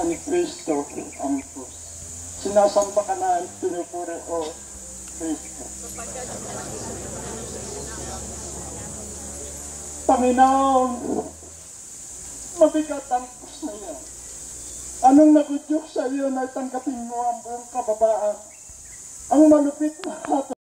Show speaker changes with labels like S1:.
S1: ni Kristo ang krus. Sinasamba ka na, pinupuri o Kristo. Panginoon, mabigat ang krus na yan. Anong nagudyok sa iyo na tanggapin mo ang buong kababaan? Ang malupit na hatol